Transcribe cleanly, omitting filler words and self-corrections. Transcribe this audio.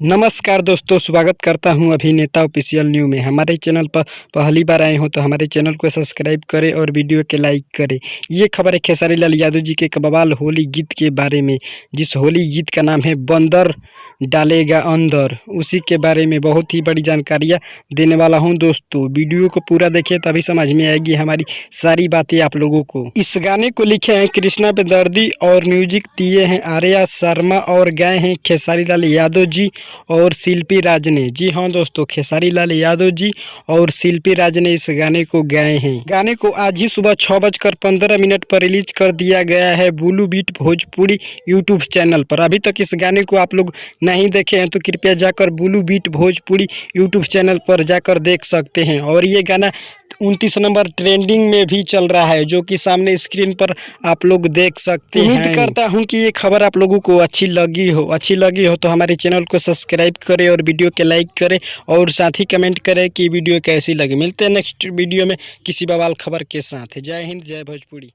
नमस्कार दोस्तों, स्वागत करता हूं अभिनेता ऑफिशियल न्यू में। हमारे चैनल पर पहली बार आए हो तो हमारे चैनल को सब्सक्राइब करें और वीडियो के लाइक करें। ये खबर है खेसारी लाल यादव जी के कव्वाल होली गीत के बारे में, जिस होली गीत का नाम है बंदर डालेगा अंदर। उसी के बारे में बहुत ही बड़ी जानकारियाँ देने वाला हूँ दोस्तों। वीडियो को पूरा देखें तभी समझ में आएगी हमारी सारी बातें आप लोगों को। इस गाने को लिखे हैं कृष्णा बेदर्दी और म्यूजिक दिए हैं आर्या शर्मा और गाए हैं खेसारी लाल यादव जी और शिल्पी राज ने। जी हाँ दोस्तों, खेसारी लाल यादव जी और शिल्पी राज ने इस गाने को गाए हैं। गाने को आज ही सुबह 6:15 पर रिलीज कर दिया गया है blue beat Bhojpuri YouTube channel पर। अभी तक इस गाने को आप लोग नहीं देखे हैं तो कृपया जाकर blue beat Bhojpuri YouTube channel पर जाकर देख सकते हैं। और ये गाना 29 नंबर ट्रेंडिंग में भी चल रहा है, जो कि सामने स्क्रीन पर आप लोग देख सकते हैं। उम्मीद करता हूं कि ये खबर आप लोगों को अच्छी लगी हो तो हमारे चैनल को सब्सक्राइब करें और वीडियो के लाइक करें और साथ ही कमेंट करें कि वीडियो कैसी लगी। मिलते हैं नेक्स्ट वीडियो में किसी बवाल खबर के साथ। जय हिंद, जय भोजपुरी।